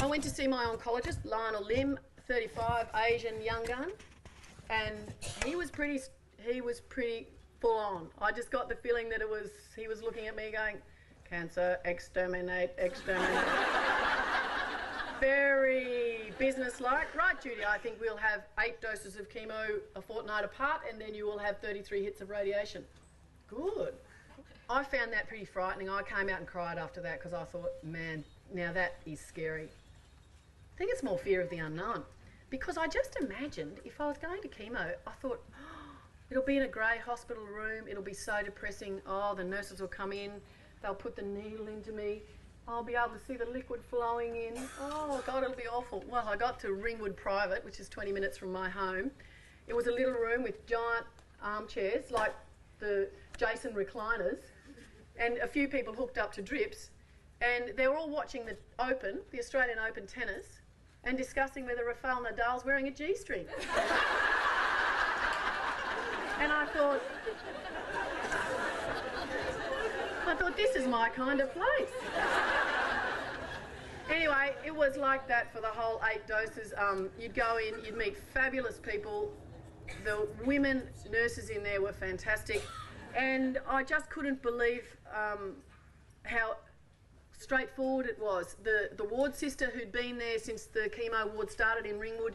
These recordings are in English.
went to see my oncologist, Lionel Lim, 35, Asian young gun, and he was pretty full on. I just got the feeling that he was looking at me going, cancer, exterminate, exterminate. Very business-like. Right, Judy, I think we'll have 8 doses of chemo a fortnight apart, and then you will have 33 hits of radiation. Good. I found that pretty frightening. I came out and cried after that because I thought, man, now that is scary. I think it's more fear of the unknown. Because I just imagined if I was going to chemo, I thought, oh, it'll be in a grey hospital room, it'll be so depressing. Oh, the nurses will come in, they'll put the needle into me, I'll be able to see the liquid flowing in. Oh, God, it'll be awful. Well, I got to Ringwood Private, which is 20 minutes from my home. It was a little room with giant armchairs, like the Jason recliners, and a few people hooked up to drips, and they were all watching the Australian Open tennis, and discussing whether Rafael Nadal's wearing a G-string. And I thought, this is my kind of place. Anyway, it was like that for the whole 8 doses. You'd go in, you'd meet fabulous people. The women nurses in there were fantastic. And I just couldn't believe how straightforward it was. The ward sister who'd been there since the chemo ward started in Ringwood,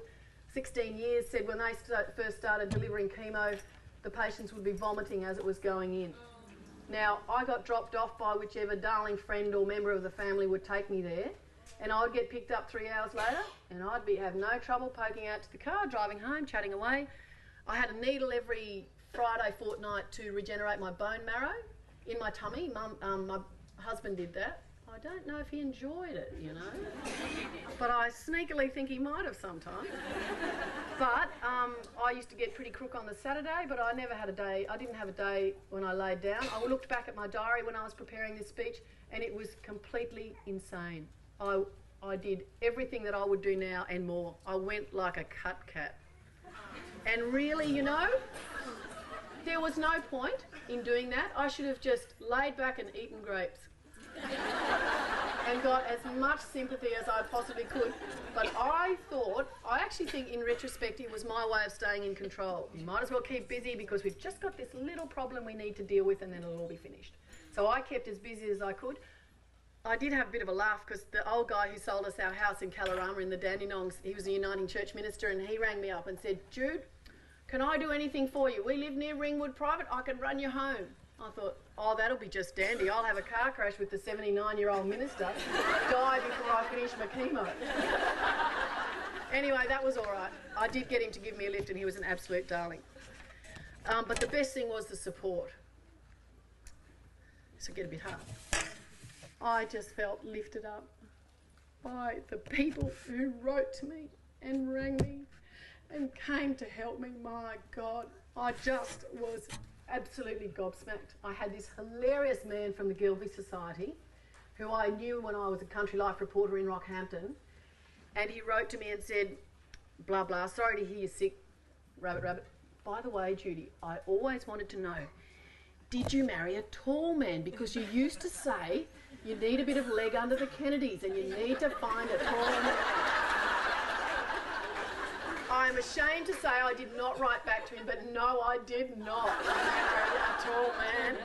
16 years, said when they first started delivering chemo, the patients would be vomiting as it was going in. Now, I got dropped off by whichever darling friend or member of the family would take me there, and I would get picked up 3 hours later, and I'd have no trouble poking out to the car, driving home, chatting away. I had a needle every Friday fortnight to regenerate my bone marrow in my tummy. My husband did that. I don't know if he enjoyed it, you know, but I sneakily think he might have sometime. But I used to get pretty crook on the Saturday, but I never had a day, I didn't have a day when I laid down. I looked back at my diary when I was preparing this speech, and it was completely insane. I did everything that I would do now and more. I went like a cut cat. And really, you know, there was no point in doing that. I should have just laid back and eaten grapes and got as much sympathy as I possibly could. But I actually think in retrospect it was my way of staying in control. You might as well keep busy because we've just got this little problem we need to deal with and then it'll all be finished. So I kept as busy as I could. I did have a bit of a laugh because the old guy who sold us our house in Kallarama in the Dandenongs, he was a Uniting Church minister, and he rang me up and said, Jude, can I do anything for you? We live near Ringwood Private, I can run you home. I thought, oh, that'll be just dandy. I'll have a car crash with the 79-year-old minister, die before I finish my chemo. Anyway, that was all right. I did get him to give me a lift and he was an absolute darling. But the best thing was the support. So get a bit hard. I just felt lifted up by the people who wrote to me and rang me and came to help me. My God, I just was absolutely gobsmacked. I had this hilarious man from the Gilby Society who I knew when I was a country life reporter in Rockhampton, and he wrote to me and said, blah, blah, sorry to hear you're sick, rabbit, rabbit. By the way, Judy, I always wanted to know, did you marry a tall man? Because you used to say you need a bit of leg under the Kennedys and you need to find a tall man. I'm ashamed to say I did not write back to him, but no, I did not marry a tall man.